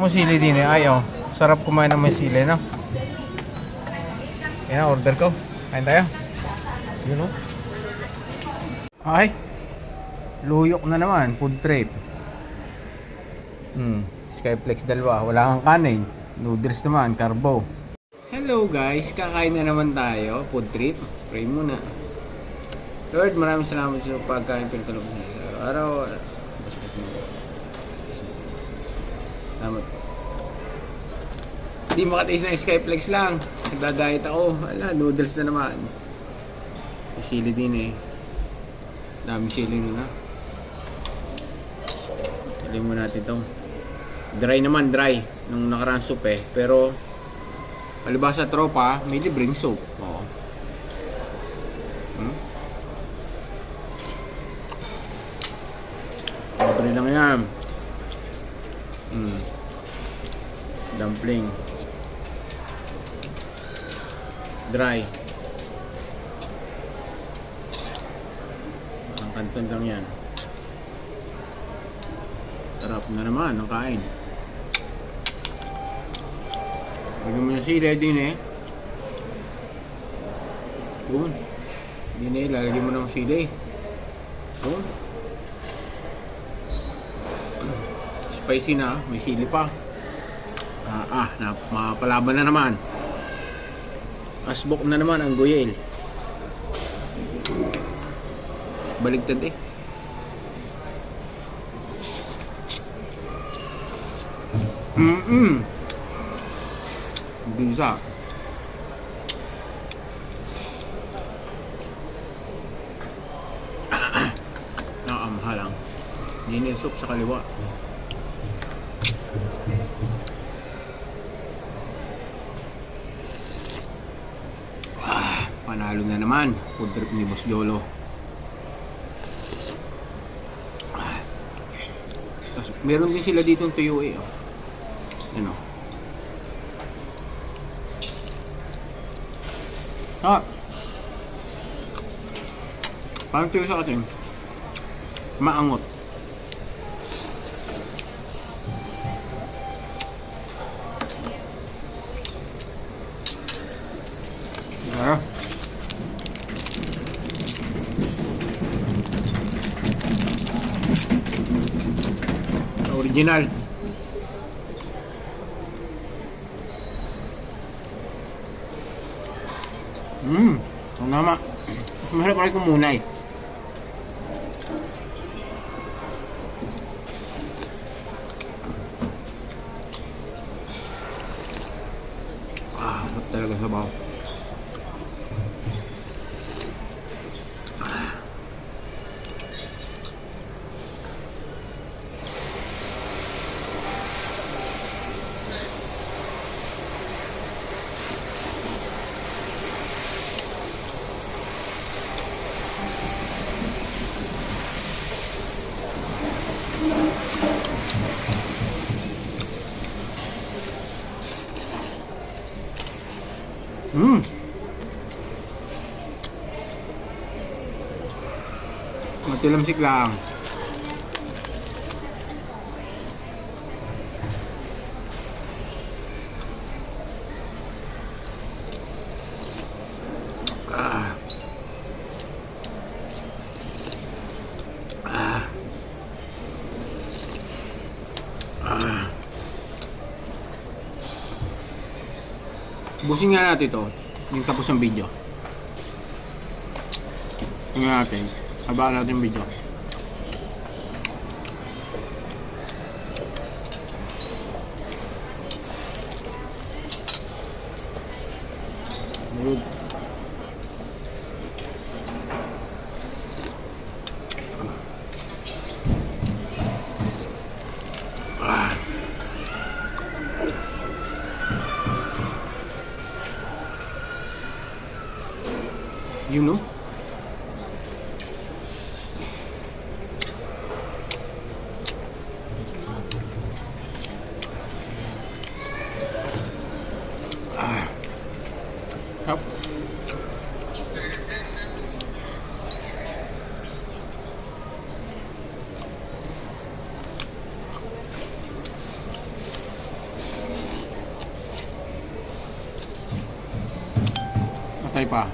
mo sili din eh. Ay, oh. Sarap kumain ng may sili, no? Yan na, order ko. Kain tayo. Yun, oh. Ay. Luyok na naman. Food trip. Skyflex dalawa. Wala kang kanin. Noodles naman. Carbo. Hello guys. Kakain na naman tayo. Food trip. Pray muna. Lord, maraming salamat sa pagkain pinatulog sa araw-araw. Salamat. Hindi makatiis na Skyflex lang. Nagda-diet ako. Wala, noodles na naman. May sili din eh. Dami sili na. Salim mo natin ito. Dry naman, dry. Nung nakaraan soup eh. Pero, palibasa tropa, may libreng soup. Oo. Libre lang yan. Dumpling. Dry. Ang kanton lang yan. Sarap na naman ang kain. Lagyan mo yung sili din eh. Yun. Din eh, lalagyan mo ng sili. Yun. Spicy na, may sili pa. Mapalaban na naman. Asbok na naman ang guyel. Baligtad eh. Bisa. Mahal lang. Hindi soup sa kaliwa. Panalo na naman. Food trip ni Boss Jolo. Meron din sila dito ng tuyo eh. Ano? Parang tuyo sa atin. Maangot. Original. Ang nama. Mahirap rin kung muna eh. Sarap talaga sa baw. Matilamsik lang. Busin nga natin ito. Yung tapos ng video. Tingnan natin. Habaan natin yung video. Good. You know? Up. Patay pa.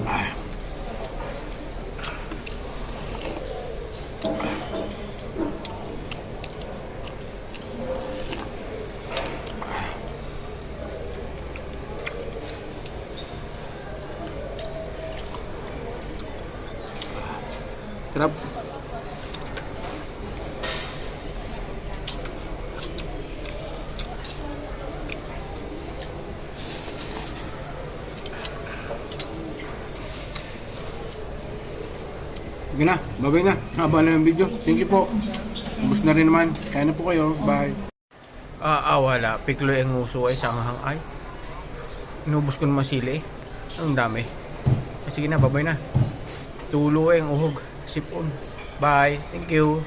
Ah. Sarap. Sige na, babay na. Haba na yung video. Thank you po. Ubus na rin naman. Kaya na po kayo. Bye. Wala. Piklo yung nguso ay sanghang ay. Inubos ko naman sili eh. Ang dami. Sige na, babay na. Tulo yung uhog. Sipon. Bye. Thank you.